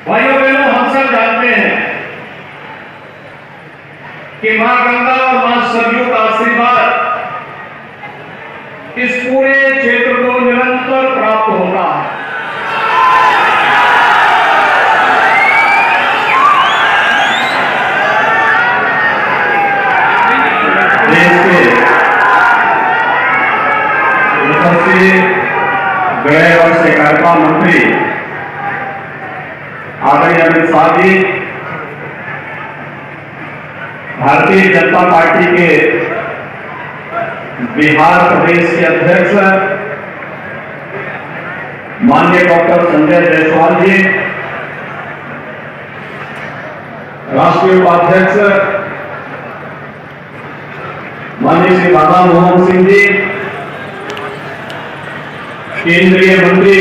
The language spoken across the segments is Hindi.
भाइयों बहनों, हम सब जानते हैं कि मां गंगा और मां सरयू का आशीर्वाद इस पूरे क्षेत्र को निरंतर प्राप्त होता है। देश के यशस्वी गृह और सहकारिता मंत्री आदरणीय अमित शाह जी, भारतीय जनता पार्टी के बिहार प्रदेश के अध्यक्ष माननीय डॉक्टर संजय जायसवाल जी, राष्ट्रीय उपाध्यक्ष माननीय श्री राधा मोहन सिंह जी, केंद्रीय मंत्री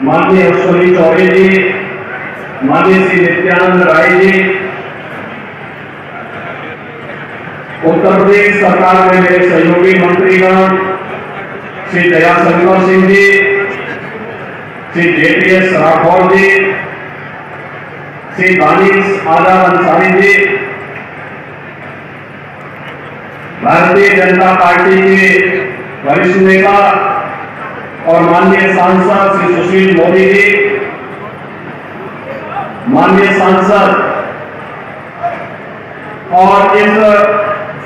माननीय अश्विनी चौबे जी, माननीय श्री नित्यानंद राय जी, उत्तर प्रदेश सरकार में मेरे सहयोगी मंत्रीगण श्री दयाशंकर सिंह जी, श्री जेपीएस राठौर जी, श्री दानिश आजाद अंसारी जी, भारतीय जनता पार्टी के वरिष्ठ नेता और माननीय सांसद श्री सुशील मोदी जी, माननीय सांसद और इस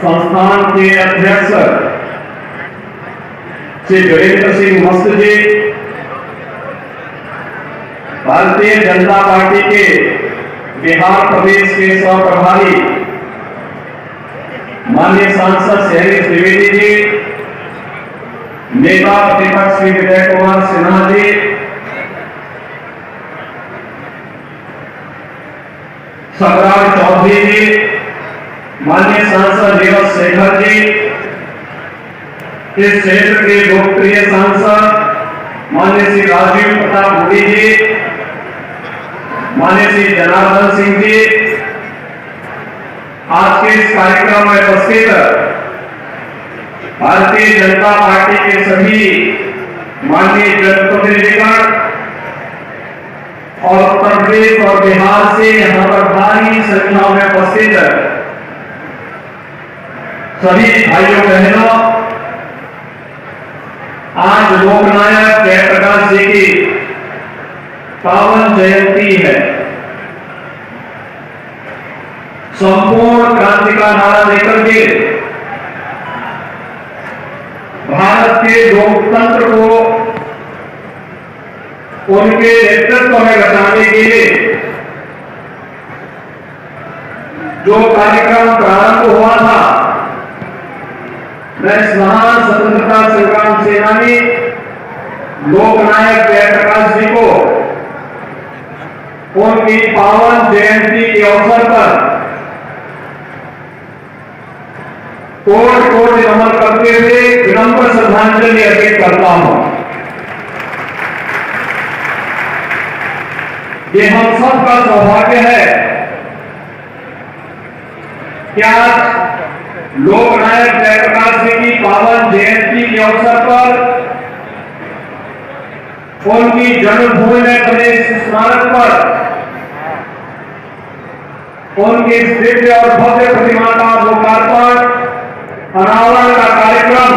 संस्थान के अध्यक्ष श्री वीरेंद्र सिंह मस्त जी, भारतीय जनता पार्टी के बिहार प्रदेश के सह प्रभारी माननीय सांसद शैलेश द्विवेदी जी, नेता प्रतिपक्ष श्री विजय कुमार सिन्हा जी, सकरार चौधरी जी, माननीय सांसद नीरज शेखर जी, इस क्षेत्र के लोकप्रिय सांसद माननीय श्री राजीव प्रताप रूडी जी, माननीय श्री जनार्दन सिंह जी, आज के इस कार्यक्रम में उपस्थित भारतीय जनता पार्टी के सभी माननीय जनप्रतिनिधिगण और उत्तर प्रदेश और बिहार से यहां पर भारी संख्या में उपस्थित सभी भाइयों बहनों, आज लोकनायक जयप्रकाश जी की पावन जयंती है। संपूर्ण क्रांति का नारा लेकर के भारत के लोकतंत्र को उनके नेतृत्व में बचाने के लिए जो कार्यक्रम प्रारंभ हुआ था, मैं इस महान स्वतंत्रता संग्राम सेनानी लोकनायक जयप्रकाश जी को उनकी पावन जयंती के अवसर पर कोटि कोटि नमन करते हुए विनम्र श्रद्धांजलि अर्पित करता हूं। ये हम सबका सौभाग्य है कि आज लोकनायक जयप्रकाश जी की पावन जयंती के अवसर पर उनकी जन्मभूमि में बने स्मारक पर उनकी दिव्य और भव्य प्रतिमा का लोकार्पण अनावरण का कार्यक्रम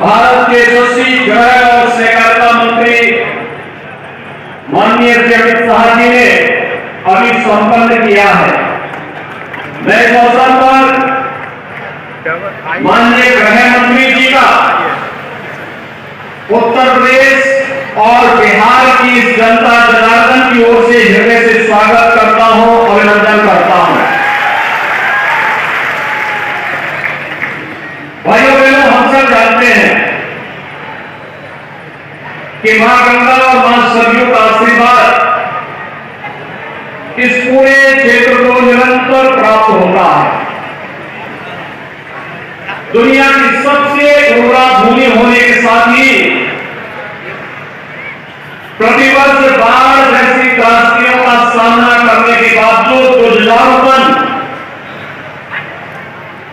भारत के यशस्वी गृह और सहकारिता मंत्री माननीय श्री अमित शाह जी ने अभी संपन्न किया है। मैं इस अवसर पर माननीय गृह मंत्री जी का उत्तर प्रदेश और बिहार की इस जनता जनार्दन की ओर से हृदय से स्वागत करता हूं, अभिनंदन करता हूं। भाइयों बहनों, हम सब जानते हैं कि मां गंगा और मां सरयू का आशीर्वाद इस पूरे क्षेत्र को निरंतर प्राप्त होता है। दुनिया की सबसे उर्वरा भूमि होने के साथ ही प्रतिवर्ष बाढ़ जैसी त्रासदियों का सामना करने के बावजूद जुझारूपन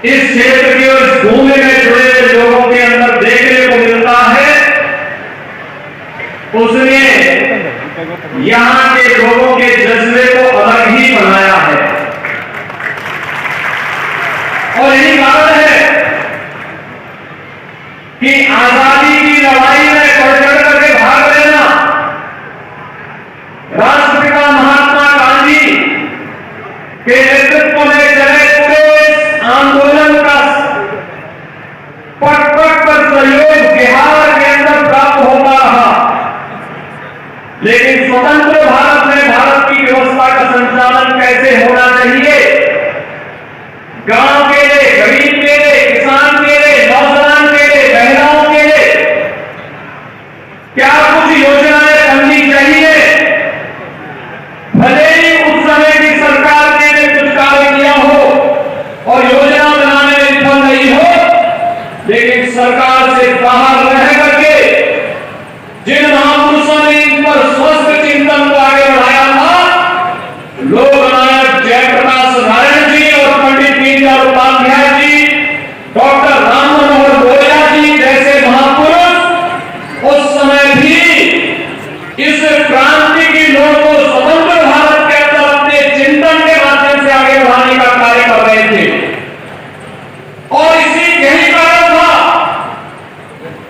इस क्षेत्र की और इस भूमि में जुड़े लोगों के अंदर देखने को मिलता है। उसने यहाँ के लोगों के जज्बे को अलग ही बनाया है। और यही कारण है कि आजादी की लड़ाई में बढ़ चढ़ करके भाग लेना राष्ट्रपिता महात्मा गांधी के नेतृत्व में चले पूरे आंदोलन का पट पट पर सहयोग बिहार के अंदर प्राप्त होता रहा। लेकिन स्वतंत्र भारत में भारत की व्यवस्था का संचालन कैसे होना चाहिए, गांव के लिए, गरीब के लिए, किसान के लिए, नौजवान के लिए, महिलाओं के लिए क्या कुछ योजनाएं बननी चाहिए। भले ही उस समय की सरकार ने कुछ कार्य किया हो और योजना बनाने में विफल नहीं हो, लेकिन सरकार से बाहर रह करके जिन महापुरुषों ने इन पर स्वस्थ चिंतन को आगे बढ़ाया था, लोकनायक जयप्रकाश नारायण जी और पंडित दीनदयाल उपाध्याय जी, डॉक्टर राम मनोहर लोहिया जी जैसे महापुरुष उस समय भी इस क्रांति की लौट को स्वतंत्र भारत के अंदर अपने चिंतन के माध्यम से आगे बढ़ाने का कार्य कर रहे थे। और इसी यही कारण था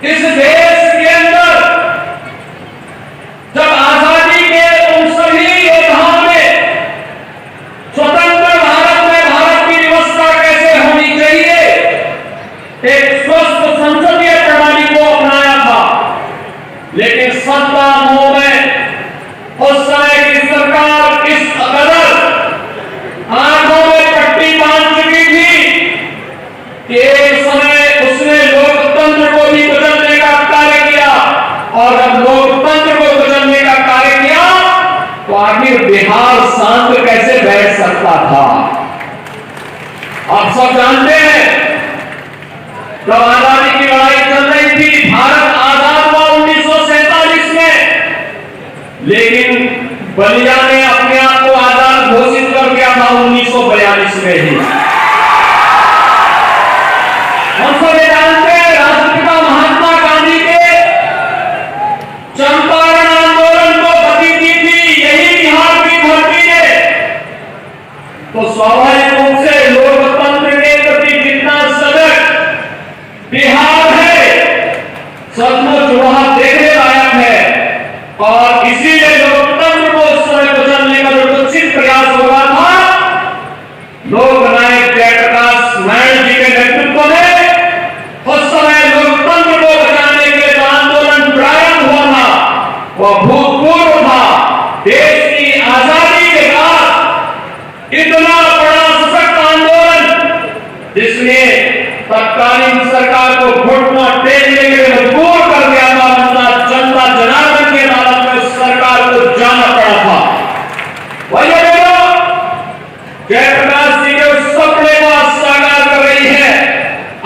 इस देश के अंदर जब आजादी के उन सभी योद्धाओं ने स्वतंत्र भारत में भारत की व्यवस्था कैसे होनी चाहिए, एक स्वस्थ संसदीय प्रणाली को अपनाया था। लेकिन सत्ता मोह में उस समय की सरकार इस कदर आंखों में पट्टी बांध चुकी थी कि एक समय उसने लोकतंत्र को भी कुचलने का कार्य किया। और जब लोकतंत्र को कुचलने का कार्य किया तो आखिर बिहार शांत कैसे बैठ सकता था। आप सब जानते हैं जब आजादी की लड़ाई चल रही थी, भारत आजाद हुआ 1947 में, लेकिन बलिया ने अपने आप को आजाद घोषित कर दिया था 1942 में ही। हम सब ये जानते हैं राष्ट्रपिता महात्मा गांधी के चंपारण आंदोलन को गति दी थी यही बिहार की धरती ने। तो स्वाभाविक रूप से लोकतंत्र के प्रति जितना सजग बिहार है, सचमुच वहां देखने लायक है। और इसीलिए लोकतंत्र को उस समय कुचलने का जो कुत्सित प्रयास हो रहा था, लोकनायक जयप्रकाश नारायण जी के नेतृत्व में उस समय लोकतंत्र को बचाने के लिए जो आंदोलन प्रारंभ हुआ था वह भूतपूर्व था। देश की आजादी के बाद इतना बड़ा सशक्त आंदोलन जिसने तत्कालीन सरकार को घुटना टेकने के लिए मजबूर कर दिया था, जनता जनार्दन के अदालत में उस सरकार को जाना पड़ा था। वही जयप्रकाश जी के उस सपने को साकार कर रही है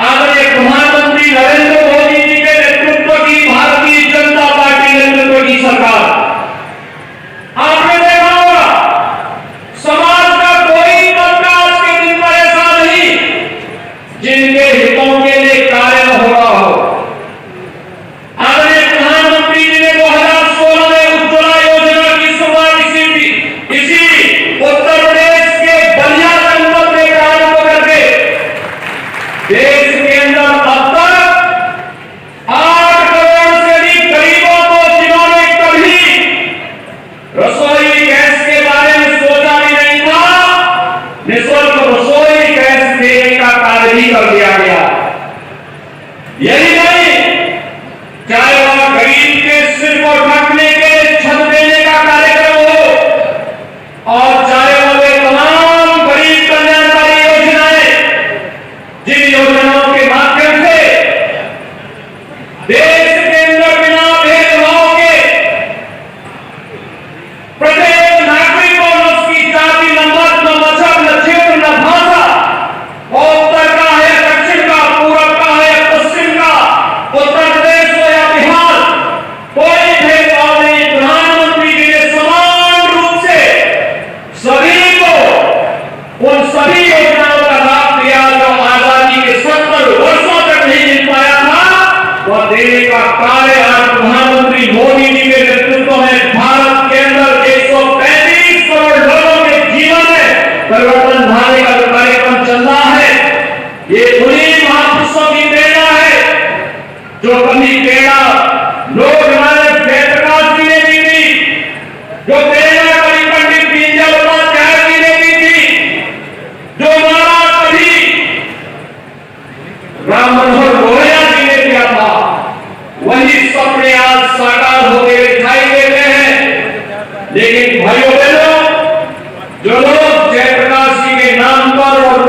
आदरणीय प्रधानमंत्री नरेंद्र मोदी जी के नेतृत्व की भारतीय जनता पार्टी नेतृत्व की सरकार।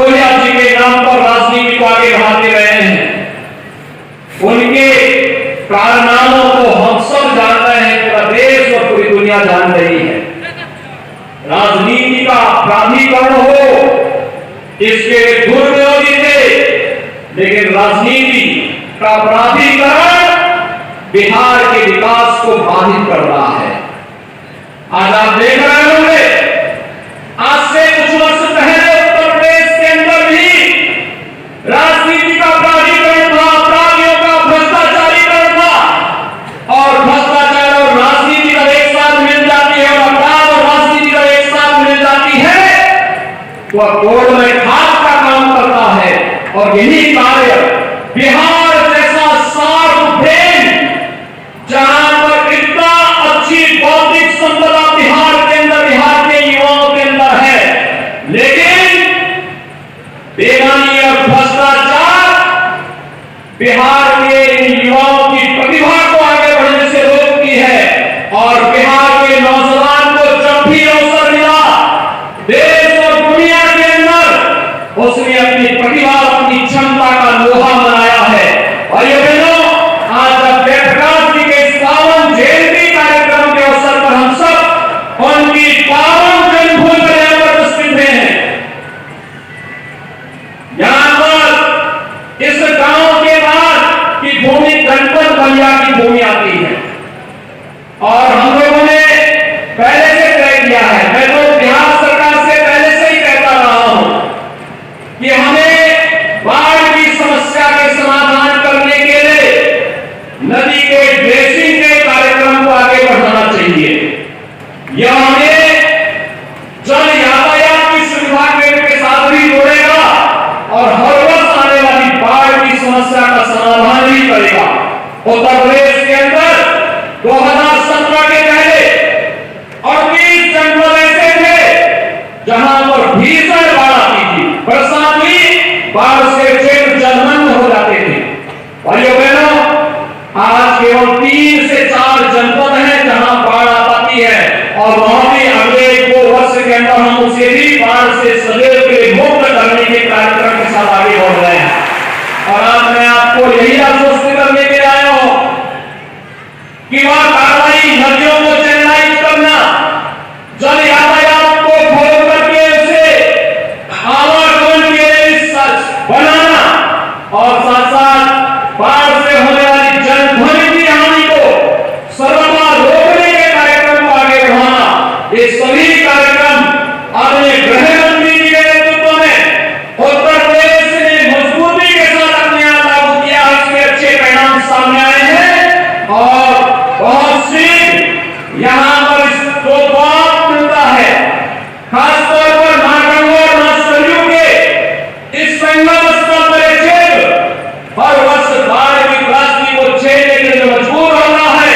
लोहिया जी के नाम पर राजनीति को आगे बढ़ाते रहे हैं। उनके कारनामों को हम सब जान रहे हैं, पूरा देश और पूरी दुनिया जान रही है। राजनीति का प्राधिकरण हो, इसके दुर्विरोधी थे, लेकिन राजनीति का प्राधिकरण बिहार के विकास को बाधित कर रहा है। आज आप देख रहे होंगे, आज से कुछ वर्ष पहले उत्तर प्रदेश के अंदर भी राजनीति का प्राधिकरण था, अपराधियों का भ्रष्टाचारीकरण था, और भ्रष्टाचार और राजनीति का एक साथ मिल जाती है, और अपराध और राजनीति का एक साथ मिल जाती है, वह कोर्ट में खाद का काम करता है। और यही कार्य बिहार जैसा सार्थ देश, जहां पर इतना अच्छी बौद्धिक संपदा बिहार के अंदर, बिहार के युवाओं के अंदर है, लेकिन बेईमानी और भ्रष्टाचार बिहार के युवाओं की प्रतिभा को आगे बढ़ने से रोकती है। और बिहार के नौजवान को जब भी अवसर मिला, देश और दुनिया के अंदर उसने अपनी प्रतिभा, अपनी क्षमता का लोहा बनाया है। और ये बहनों, आज जयप्रकाश जी के इस पावन जयंती कार्यक्रम के अवसर पर हम सब उनकी पावन जन्मभूमि पर यहाँ पर उपस्थित हैं। यहाँ पर इस गांव के बाद की भूमि गणपत बलिया की भूमि आती है, और हम लोगों ने पहले से तय किया है, मैं तो बिहार सरकार से पहले से ही कहता रहा हूं कि हमें बाढ़ की समस्या के समाधान करने के लिए नदी के ड्रेसिंग के कार्यक्रम को आगे बढ़ाना चाहिए। यह हमें जल यातायात की सुविधा के साथ भी जोड़ेगा और हर वर्ष आने वाली बाढ़ की समस्या का समाधान भी करेगा। उत्तर प्रदेश के अंदर 2017 के पहले 38 जनपद ऐसे थे जहां पर भीषण बाढ़ आती थी, बरसात हुई, बाढ़ से क्षेत्र जलमग्न हो जाते थे। भाइयों बहनों, आज केवल 3 से 4 जनपद हैं जहां बाढ़ आती है, और वहां भी अगले 2 वर्ष के अंदर हम उसे भी बाढ़ से सदैव के लिए मुक्त करने के कार्यक्रम के साथ आगे बढ़ रहे हैं। और आज मैं आपको यही आश्वस्त करने के लिए आया हूं कि वह कार्रवाई नदियों को चैनलाइज करना, जल यातायात को खोल करके उसे आवागमन के लिए बनाना, और साथ साथ बाढ़ से होने वाली जनधन की हानि को सर्वथा रोकने के कार्यक्रम को आगे बढ़ाना, ये सभी कार्यक्रम आदरणीय गृह मंत्री जी के नेतृत्व में उत्तर प्रदेश ने मजबूती के साथ अपने यहाँ लागू किया। इसके अच्छे परिणाम सामने आए हैं, और बहुत शीघ्र यहाँ पर इसको बहुत मिलता है। खासतौर पर मां गंगा और मां सरयू के इस संगम स्थल पर क्षेत्र हर वर्ष बाढ़ की त्रासदी को झेलने के लिए मजबूर होना है,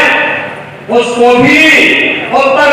उसको भी उत्तर